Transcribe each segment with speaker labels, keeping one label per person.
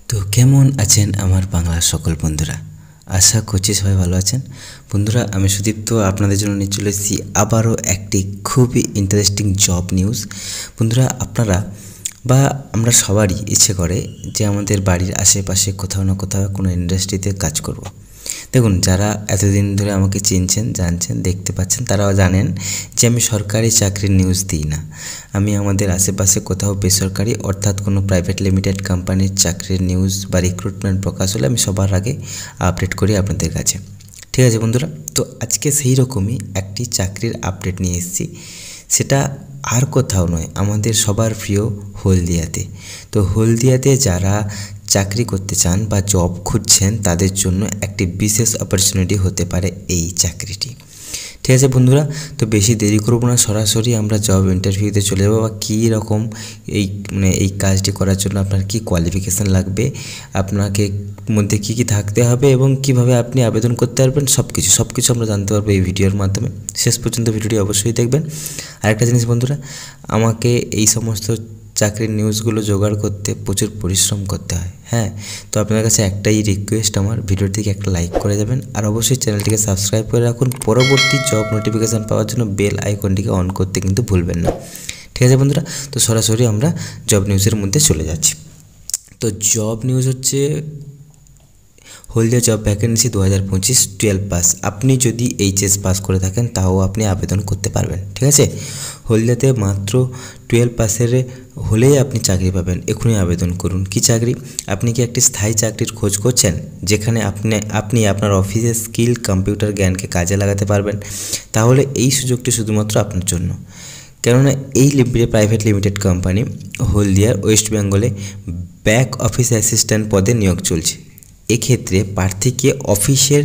Speaker 1: তো কেমন আছেন আমার বাংলার সকল বন্ধুরা? আশা করছি সবাই ভালো আছেন। বন্ধুরা, আমি সুদীপ্ত আপনাদের জন্য নিয়ে চলে এসেছি আবারও একটি খুবই ইন্টারেস্টিং জব নিউজ। বন্ধুরা, আপনারা বা আমরা সবারই ইচ্ছে করে যে আমাদের বাড়ির আশেপাশে কোথাও না কোথাও কোনো ইন্ডাস্ট্রিতে কাজ করব। দেখুন, যারা এতদিন ধরে আমাকে চিনছেন, জানছেন, দেখতে পাচ্ছেন, তারাও জানেন যে আমি সরকারি চাকরির নিউজ দিই না। আমি আমাদের আশেপাশে কোথাও বেসরকারি অর্থাৎ কোনো প্রাইভেট লিমিটেড কোম্পানির চাকরির নিউজ বা রিক্রুটমেন্ট প্রকাশ হলে আমি সবার আগে আপডেট করি আপনাদের কাছে। ঠিক আছে বন্ধুরা, তো আজকে সেই রকমই একটি চাকরির আপডেট নিয়ে এসেছি। সেটা আর কোথাও নয়, আমাদের সবার প্রিয় হলদিয়াতে। তো হলদিয়াতে যারা চাকরি করতে চান বা জব খুঁজছেন তাদের জন্য একটি বিশেষ অপরচুনিটি হতে পারে এই চাকরিটি। ঠিক আছে বন্ধুরা, তো বেশি দেরি করব না, সরাসরি আমরা জব ইন্টারভিউতে চলে যাবো। বা কী রকম এই কাজটি করার জন্য আপনার কি কোয়ালিফিকেশান লাগবে, আপনাকে মধ্যে কি কি থাকতে হবে এবং কিভাবে আপনি আবেদন করতে পারবেন, সব কিছু আমরা জানতে পারবো এই ভিডিওর মাধ্যমে। শেষ পর্যন্ত ভিডিওটি অবশ্যই দেখবেন। আরেকটা জিনিস বন্ধুরা, আমাকে এই সমস্ত চাকরির নিউজগুলো জোগাড় করতে প্রচুর পরিশ্রম করতে হয়। হ্যাঁ, তো আপনার কাছে একটাই রিকোয়েস্ট, আমার ভিডিওটিকে একটা লাইক করে যাবেন আর অবশ্যই চ্যানেলটিকে সাবস্ক্রাইব করে রাখুন। পরবর্তী জব নোটিফিকেশান পাওয়ার জন্য বেল আইকনটিকে অন করতে কিন্তু ভুলবেন না। ঠিক আছে বন্ধুরা, তো সরাসরি আমরা জব নিউজের মধ্যে চলে যাচ্ছি। তো জব নিউজ হচ্ছে হলদিয়া জব ভ্যাকেন্সি 2025 12 পাস। আপনি যদি এইচএস পাস করে থাকেন তাও আপনি আবেদন করতে পারবেন। ঠিক আছে, হলদিয়াতে মাত্র 12 পাসের হলেই আপনি চাকরি পাবেন। এখনই আবেদন করুন। কি চাকরি? আপনি কি একটি স্থায়ী চাকরির খোঁজ করছেন যেখানে আপনি আপনার অফিসের স্কিল কম্পিউটার জ্ঞানকে কাজে লাগাতে পারবেন? তাহলে এই সুযোগটি শুধুমাত্র আপনার জন্য। কেননা এই প্রাইভেট লিমিটেড কোম্পানি হলদিয়ার ওয়েস্ট বেঙ্গলে ব্যাক অফিস অ্যাসিস্ট্যান্ট পদে নিয়োগ চলছে। এক্ষেত্রে প্রার্থীকে অফিসের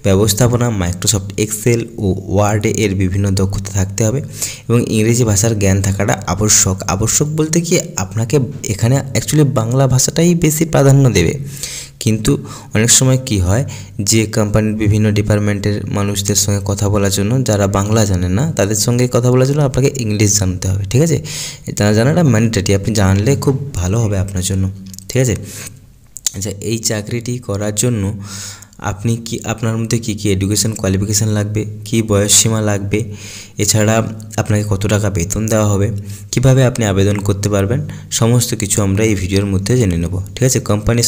Speaker 1: ব্যবস্থাপনা, মাইক্রোসফট এক্সেল ও ওয়ার্ডে এর বিভিন্ন দক্ষতা থাকতে হবে এবং ইংরেজি ভাষার জ্ঞান থাকাটা আবশ্যক বলতে কি, আপনাকে এখানে অ্যাকচুয়ালি বাংলা ভাষাটাই বেশি প্রাধান্য দেবে। কিন্তু অনেক সময় কি হয় যে কোম্পানির বিভিন্ন ডিপার্টমেন্টের মানুষদের সঙ্গে কথা বলার জন্য, যারা বাংলা জানেন না তাদের সঙ্গে কথা বলার জন্য আপনাকে ইংলিশ জানতে হবে। ঠিক আছে, এটা জানাটা ম্যান্ডেটরি, আপনি জানলে খুব ভালো হবে আপনার জন্য। ঠিক আছে, আচ্ছা, এই চাকরিটি করার জন্য আপনার মধ্যে কী এডুকেশন কোয়ালিফিকেশান লাগবে, কী বয়সসীমা লাগবে, এছাড়া আপনাকে কত টাকা বেতন দেওয়া হবে, কিভাবে আপনি আবেদন করতে পারবেন, সমস্ত কিছু আমরা এই ভিডিওর মধ্যে জেনে নেব। ঠিক আছে, কোম্পানির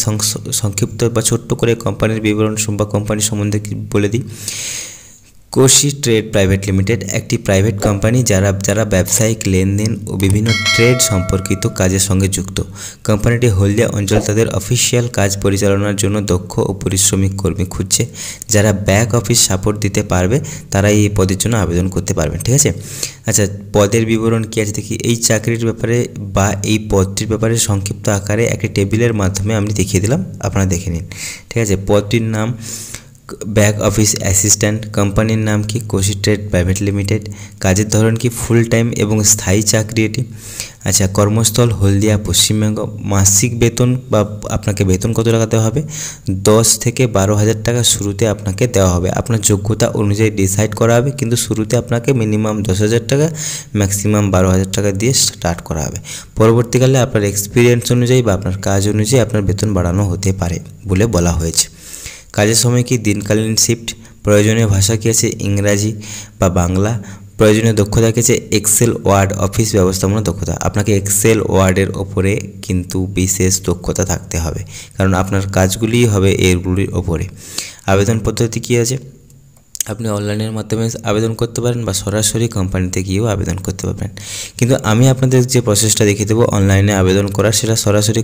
Speaker 1: সংক্ষিপ্ত বা ছোট্ট করে কোম্পানির বিবরণ বা কোম্পানি সম্বন্ধে বলে দিই। কোশি ট্রেড প্রাইভেট লিমিটেড একটি প্রাইভেট কোম্পানি যারা ব্যবসায়িক লেনদেন ও বিভিন্ন ট্রেড সম্পর্কিত কাজের সঙ্গে যুক্ত। কোম্পানিটি হলদিয়া অঞ্চল তাদের অফিসিয়াল কাজ পরিচালনার জন্য দক্ষ ও পরিশ্রমী কর্মী খুঁজছে। যারা ব্যাক অফিস সাপোর্ট দিতে পারবে তারাই এই পদের জন্য আবেদন করতে পারবেন। ঠিক আছে, আচ্ছা, পদের বিবরণ কী আছে দেখি। এই চাকরির ব্যাপারে বা এই পদটির ব্যাপারে সংক্ষিপ্ত আকারে একটি টেবিলের মাধ্যমে আমি দেখিয়ে দিলাম, আপনারা দেখে নিন। ঠিক আছে, পদটির নাম ব্যাক অফিস অ্যাসিস্ট্যান্ট, কোম্পানির নাম কি কোশি ট্রেড প্রাইভেট লিমিটেড, কাজের ধরন কি ফুল টাইম এবং স্থায়ী চাকরি এটি। আচ্ছা, কর্মস্থল হলদিয়া পশ্চিমবঙ্গ। মাসিক বেতন বা আপনাকে বেতন কত টাকা দেওয়া হবে? 10 থেকে 12,000 টাকা শুরুতে আপনাকে দেওয়া হবে। আপনার যোগ্যতা অনুযায়ী ডিসাইড করা হবে, কিন্তু শুরুতে আপনাকে মিনিমাম 10,000 টাকা, ম্যাক্সিমাম 12,000 টাকা দিয়ে স্টার্ট করা হবে। পরবর্তীকালে আপনার এক্সপিরিয়েন্স অনুযায়ী বা আপনার কাজ অনুযায়ী আপনার বেতন বাড়ানো হতে পারে বলে বলা হয়েছে। কাজের সময় কি দিনকালীন শিফট। প্রয়োজনীয় ভাষা কী আছে? ইংরাজি বা বাংলা। প্রয়োজনীয় দক্ষতা কী আছে? এক্সেল ওয়ার্ড অফিস ব্যবস্থাপনা দক্ষতা। আপনাকে এক্সেল ওয়ার্ডের ওপরে কিন্তু বিশেষ দক্ষতা থাকতে হবে, কারণ আপনার কাজগুলিই হবে এরগুলির ওপরে। আবেদন পদ্ধতি কী আছে? আপনি অনলাইনের মাধ্যমে আবেদন করতে পারেন বা সরাসরি কোম্পানিতে গিয়েও আবেদন করতে পারবেন। কিন্তু আমি আপনাদের যে প্রসেসটা দেখিয়ে দেবো অনলাইনে আবেদন করার, সেটা সরাসরি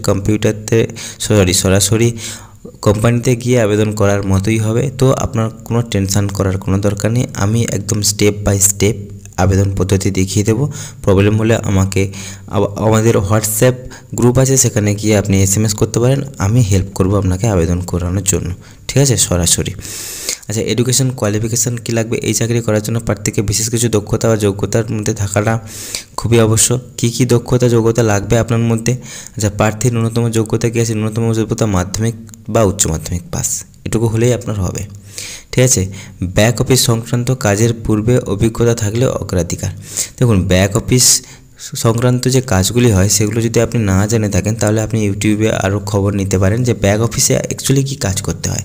Speaker 1: কোম্পানিতে গিয়ে আবেদন করার মতোই হবে। তো আপনার কোনো টেনশান করার কোনো দরকার নেই, আমি একদম স্টেপ বাই স্টেপ আবেদন পদ্ধতি দেখিয়ে দেবো। প্রবলেম হলে আমাদের হোয়াটসঅ্যাপ গ্রুপ আছে, সেখানে গিয়ে আপনি SMS করতে পারেন, আমি হেল্প করব আপনাকে আবেদন করানোর জন্য। ঠিক আছে, সরাসরি। আচ্ছা, এডুকেশন কোয়ালিফিকেশান কী লাগবে এই চাকরি করার জন্য? প্রার্থীকে বিশেষ কিছু দক্ষতা বা যোগ্যতার মধ্যে থাকাটা খুবই আবশ্যক। কী দক্ষতা যোগ্যতা লাগবে আপনার মধ্যে? আচ্ছা, প্রার্থীর ন্যূনতম যোগ্যতা কী আছে? ন্যূনতম যোগ্যতা মাধ্যমিক বা উচ্চ মাধ্যমিক পাস, এটুকু হলেই আপনার হবে। ঠিক আছে, ব্যাক অফিস সংক্রান্ত কাজের পূর্বে অভিজ্ঞতা থাকলে অগ্রাধিকার। দেখুন, ব্যাক অফিস সংক্রান্ত যে কাজগুলি হয় সেগুলো যদি আপনি না জেনে থাকেন তাহলে আপনি ইউটিউবে আরও খবর নিতে পারেন যে ব্যাক অফিসে অ্যাকচুয়ালি কী কাজ করতে হয়,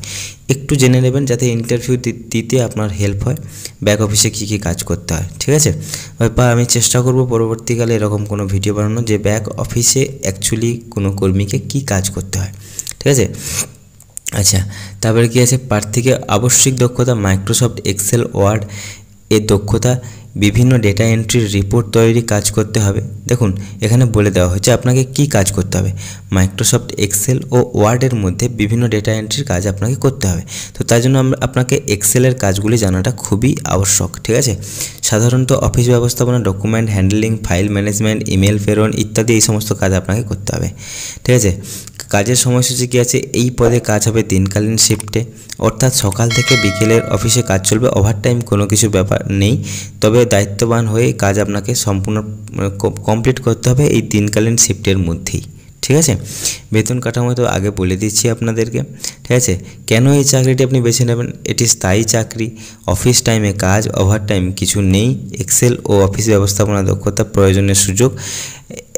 Speaker 1: একটু জেনে নেবেন যাতে ইন্টারভিউ দিতে আপনার হেল্প হয় ব্যাক অফিসে কী কী কাজ করতে হয়। ঠিক আছে, বা আমি চেষ্টা করব পরবর্তীকালে এরকম কোনো ভিডিও বানানো যে ব্যাক অফিসে অ্যাকচুয়ালি কোনো কর্মীকে কী কাজ করতে হয়। ঠিক আছে, আচ্ছা তারপরে কী আছে, প্রার্থীকে আবশ্যিক দক্ষতা মাইক্রোসফট এক্সেল ওয়ার্ড এর দক্ষতা, বিভিন্ন ডেটা এন্ট্রির রিপোর্ট তৈরি কাজ করতে হবে। দেখুন এখানে বলে দেওয়া হয়েছে আপনাকে কি কাজ করতে হবে, মাইক্রোসফট এক্সেল ও ওয়ার্ডের মধ্যে বিভিন্ন ডেটা এন্ট্রির কাজ আপনাকে করতে হবে। তো তার জন্য আপনাকে এক্সেলের কাজগুলি জানাটা খুবই আবশ্যক। ঠিক আছে, সাধারণত অফিস ব্যবস্থাপনা, document handling, file management, email প্রেরণ ইত্যাদি এই সমস্ত কাজ আপনাকে করতে হবে। ঠিক আছে, কাজের সময়সূচি কী আছে, এই পদে কাজ হবে দিনকালীন শিফটে, অর্থাৎ সকাল থেকে বিকেলের অফিসে কাজ চলবে, ওভারটাইম কোনো কিছু ব্যাপার নেই, তবে দায়িত্ববান হয়ে কাজ আপনাকে সম্পূর্ণ কমপ্লিট করতে হবে এই দিনকালীন শিফটের মধ্যেই। ঠিক আছে, বেতন কাঠামো তো আগে বলে দিচ্ছি আপনাদেরকে। ঠিক আছে, কেন এই চাকরিটি আপনি বেছে নেবেন, এটি স্থায়ী চাকরি, অফিস টাইমে কাজ, ওভারটাইম কিছু নেই, এক্সেল ও অফিস ব্যবস্থাপনা দক্ষতা প্রয়োজনের সুযোগ,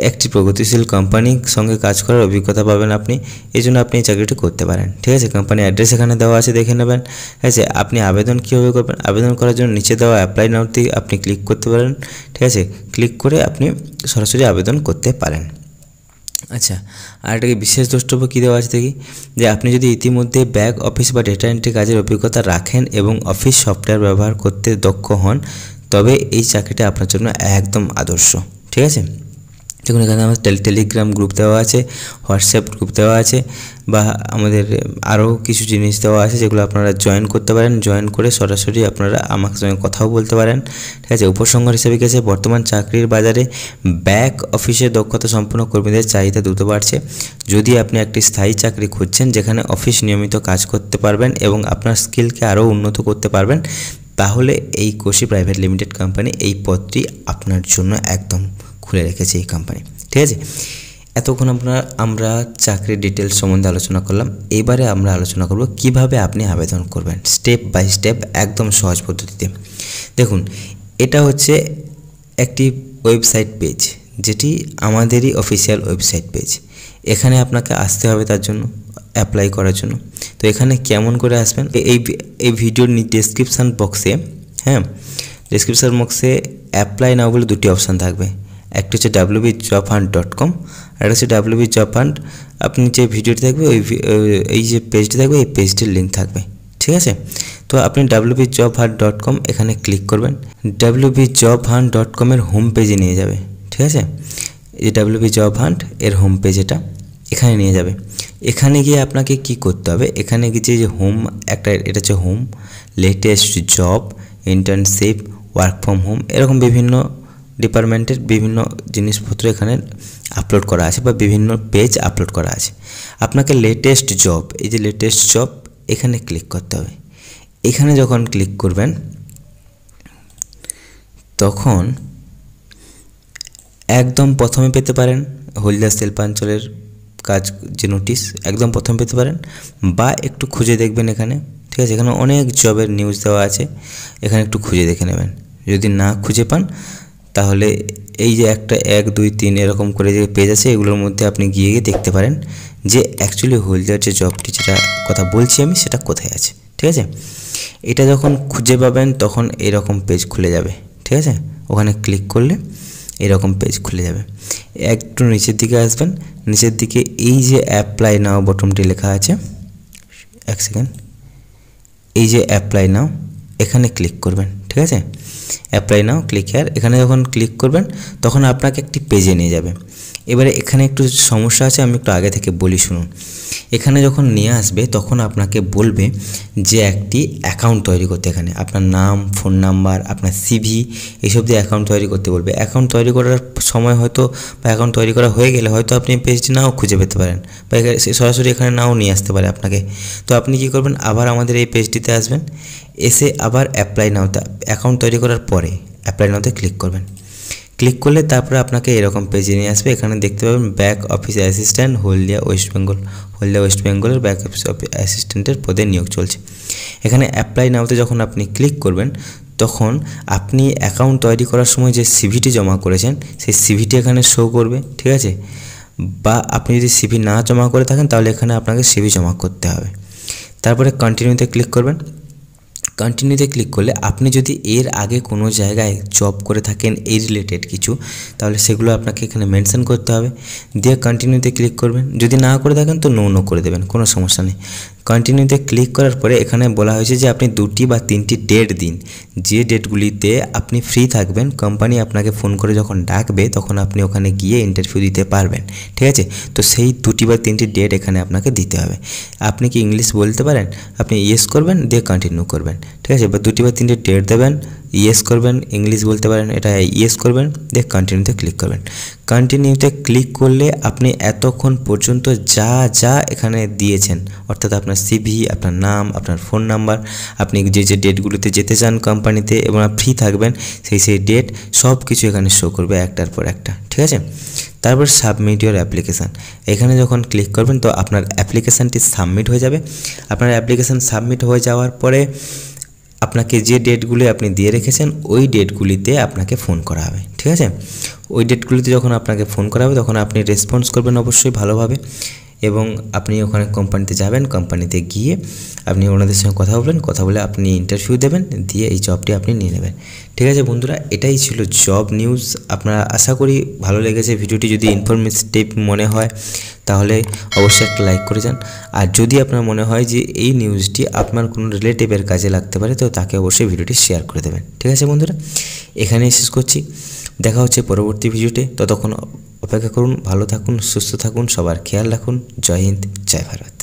Speaker 1: একটি প্রগতিশীল কোম্পানির সঙ্গে কাজ করার অভিজ্ঞতা পাবেন আপনি, এই জন্য আপনি এই চাকরিটি করতে পারেন। ঠিক আছে, কোম্পানির অ্যাড্রেস এখানে দেওয়া আছে, দেখে নেবেন। ঠিক আছে, আপনি আবেদন কীভাবে করবেন, আবেদন করার জন্য নিচে দেওয়া অ্যাপ্লাই নাওতে আপনি ক্লিক করতে পারেন। ঠিক আছে, ক্লিক করে আপনি সরাসরি আবেদন করতে পারেন। আচ্ছা, আর এটাকে বিশেষ দ্রষ্টব্য কী দেওয়া আছে দেখি, যে আপনি যদি ইতিমধ্যে ব্যাক অফিস বা ডেটা এন্ট্রি কাজের অভিজ্ঞতা রাখেন এবং অফিস সফটওয়্যার ব্যবহার করতে দক্ষ হন তবে এই চাকরিটা আপনার জন্য একদম আদর্শ। ঠিক আছে, দেখুন এখানে আমার টেলিগ্রাম গ্রুপ দেওয়া আছে, হোয়াটসঅ্যাপ গ্রুপ দেওয়া আছে, বা আমাদের আরও কিছু জিনিস দেওয়া আছে যেগুলো আপনারা জয়েন করতে পারেন, জয়েন করে সরাসরি আপনারা আমার সঙ্গে কথাও বলতে পারেন। ঠিক আছে, উপসংহার হিসেবে গেছে বর্তমান চাকরির বাজারে ব্যাক অফিসে দক্ষতা সম্পন্ন কর্মীদের চাহিদা দ্রুত বাড়ছে। যদি আপনি একটি স্থায়ী চাকরি খুঁজছেন যেখানে অফিস নিয়মিত কাজ করতে পারবেন এবং আপনার স্কিলকে আরও উন্নত করতে পারবেন, তাহলে এই কোশি প্রাইভেট লিমিটেড কোম্পানি এই পদটি আপনার জন্য একদম খুলে রেখেছে এই কোম্পানি। ঠিক আছে, এতক্ষণ আমরা চাকরির ডিটেলস সম্বন্ধে আলোচনা করলাম। এবারে আমরা আলোচনা করব কিভাবে আপনি আবেদন করবেন স্টেপ বাই স্টেপ, একদম সহজ পদ্ধতিতে। দেখুন এটা হচ্ছে একটি ওয়েবসাইট পেজ, যেটি আমাদেরই অফিসিয়াল ওয়েবসাইট পেজ। এখানে আপনাকে আসতে হবে তার জন্য, অ্যাপ্লাই করার জন্য। তো এখানে কেমন করে আসবেন, এই ভিডিওর ডেসক্রিপশান বক্সে, হ্যাঁ ডেসক্রিপশান বক্সে অ্যাপ্লাই নাও বলে দুটি অপশান থাকবে, একটা হচ্ছে wbjobhunt.com আর একটা হচ্ছে wbjobhunt। আপনি যে ভিডিওটি থাকবে এই যে পেজটি থাকবে এই পেজটির লিঙ্ক থাকবে। ঠিক আছে, তো আপনি wbjobhunt.com এখানে ক্লিক করবেন, wbjobhunt.com এর হোম পেজে নিয়ে যাবে। ঠিক আছে, এই wbjobhunt এর হোম পেজ এখানে নিয়ে যাবে। এখানে গিয়ে আপনাকে কি করতে হবে, এখানে গিয়ে যে হোম একটা, এটা হচ্ছে home, latest job, internship, work from home, এরকম বিভিন্ন ডিপার্টমেন্টের বিভিন্ন জিনিসপত্র এখানে আপলোড করা আছে বা বিভিন্ন পেজ আপলোড করা আছে। আপনাকে লেটেস্ট জব, এই যে লেটেস্ট জব এখানে ক্লিক করতে হবে। এখানে যখন ক্লিক করবেন তখন একদম প্রথমে পেতে পারেন হলদিয়া শিল্পাঞ্চলের কাজ যে নোটিশ, একদম প্রথমে পেতে পারেন, বা একটু খুঁজে দেখবেন এখানে। ঠিক আছে, এখানে অনেক জবের নিউজ দেওয়া আছে, এখানে একটু খুঁজে দেখে নেবেন। যদি না খুঁজে পান তাহলে এই যে একটা 1 2 3 এরকম করে যে পেজ আছে এগুলোর মধ্যে আপনি গিয়ে দেখতে পারেন যে অ্যাকচুয়ালি হলদিয়ার যে জবটি যেটা কথা বলছি আমি সেটা কোথায় আছে। ঠিক আছে, এটা যখন খুঁজে পাবেন তখন এরকম পেজ খুলে যাবে। ঠিক আছে, ওখানে ক্লিক করলে এরকম পেজ খুলে যাবে। একটু নিচের দিকে আসবেন, নিচের দিকে এই যে অ্যাপ্লাই নাও বটনটি লেখা আছে, এক সেকেন্ড, এই যে অ্যাপ্লাই নাও এখানে ক্লিক করবেন। ঠিক আছে, অ্যাপ্লাই নাও ক্লিক হেয়ার, এখানে যখন ক্লিক করবেন তখন আপনাকে একটি পেজে নিয়ে যাবে। এবারে এখানে একটু সমস্যা আছে, আমি একটু আগে থেকে বলি শুনুন। এখানে যখন নিয়ে আসবে তখন আপনাকে বলবে যে একটি অ্যাকাউন্ট তৈরি করতে, এখানে আপনার নাম, ফোন নাম্বার, আপনার সিভি এইসব দিয়ে অ্যাকাউন্ট তৈরি করতে বলবে। অ্যাকাউন্ট তৈরি করার সময় হয়তো বা অ্যাকাউন্ট তৈরি করা হয়ে গেলে হয়তো আপনি পেজটি নাও খুঁজে পেতে পারেন বা সরাসরি এখানে নাও নিয়ে আসতে পারে আপনাকে। তো আপনি কী করবেন, আবার আমাদের এই পেজটিতে আসবেন, এসে আবার অ্যাপ্লাই নাওতে, অ্যাকাউন্ট তৈরি করার পরে অ্যাপ্লাই নাওতে ক্লিক করবেন। ক্লিক করলে তারপরে আপনাকে এরকম পেজে নিয়ে আসবে। এখানে দেখতে পাবেন ব্যাক অফিস অ্যাসিস্ট্যান্ট হলদিয়া ওয়েস্ট বেঙ্গলের ব্যাক অফিস অ্যাসিস্ট্যান্টের পদে নিয়োগ চলছে। এখানে অ্যাপ্লাই নাওতে যখন আপনি ক্লিক করবেন তখন আপনি অ্যাকাউন্ট তৈরি করার সময় যে সিভিটি জমা করেছেন সেই সিভিটি এখানে শো করবে, ঠিক আছে। বা আপনি যদি সিভি না জমা করে থাকেন তাহলে এখানে আপনাকে সিভি জমা করতে হবে। তারপরে কন্টিনিউতে ক্লিক করবেন। কন্টিনিউতে ক্লিক করলে আপনি যদি এর আগে কোনো জায়গায় জব করে থাকেন এই রিলেটেড কিছু, তাহলে সেগুলো আপনাকে এখানে মেনশন করতে হবে। দিয়ে কন্টিনিউতে ক্লিক করবেন। যদি না করে থাকেন তো নো করে দেবেন, কোনো সমস্যা নেই। কন্টিনিউতে ক্লিক করার পরে এখানে বলা হয়েছে যে আপনি 2টি বা 3টি ডেট দিন, যে ডেটগুলিতে আপনি ফ্রি থাকবেন। কোম্পানি আপনাকে ফোন করে যখন ডাকবে তখন আপনি ওখানে গিয়ে ইন্টারভিউ দিতে পারবেন, ঠিক আছে। তো সেই 2টি বা 3টি ডেট এখানে আপনাকে দিতে হবে। আপনি কি ইংলিশ বলতে পারেন? আপনি ইয়েস করবেন, দিয়ে কন্টিনিউ করবেন, ঠিক আছে। বা 2টি বা 3টি ডেট দেবেন, ইয়েস করবেন, ইংলিশ বলতে পারেন এটা ইয়েস করবেন, দিয়ে কন্টিনিউতে ক্লিক করবেন। কন্টিনিউতে ক্লিক করলে আপনি এতক্ষণ পর্যন্ত যা যা এখানে দিয়েছেন, অর্থাৎ আপনার সিভি, আপনার নাম, আপনার ফোন নাম্বার, আপনি যে ডেটগুলোতে যেতে চান কোম্পানিতে এবং ফ্রি থাকবেন সেই ডেট সব কিছু এখানে শো করবে একটার পর একটা, ঠিক আছে। তারপর সাবমিট ইওর অ্যাপ্লিকেশান, এখানে যখন ক্লিক করবেন তো আপনার অ্যাপ্লিকেশানটি সাবমিট হয়ে যাবে। আপনার অ্যাপ্লিকেশান সাবমিট হয়ে যাওয়ার পরে আপনাকে যে ডেটগুলি আপনি দিয়ে রেখেছেন ওই ডেটগুলিতে আপনাকে ফোন করা হবে, ঠিক আছে। ওই ডেটগুলিতে যখন আপনাকে ফোন করা হবে তখন আপনি রেসপন্স করবেন অবশ্যই ভালোভাবে, এবং আপনি ওখানে কোম্পানিতে যাবেন। কোম্পানিতে গিয়ে আপনি ওনাদের সঙ্গে কথা বলবেন, কথা বলে আপনি ইন্টারভিউ দেবেন, দিয়ে এই জবটি আপনি নিয়ে নেবেন, ঠিক আছে। বন্ধুরা, এটাই ছিল জব নিউজ। আপনারা আশা করি ভালো লেগেছে ভিডিওটি। যদি ইনফরমেটিভ মনে হয় তাহলে অবশ্যই একটা লাইক করে যান। আর যদি আপনার মনে হয় যে এই নিউজটি আপনার কোনো রিলেটিভের কাজে লাগতে পারে তো তাকে অবশ্যই ভিডিওটি শেয়ার করে দেবেন, ঠিক আছে। বন্ধুরা, এখানেই শেষ করছি। দেখা হচ্ছে পরবর্তী ভিডিওতে। ততক্ষণ অপেক্ষা করুন, ভালো থাকুন, সুস্থ থাকুন, সবার খেয়াল রাখুন। জয় হিন্দ, জয় ভারত।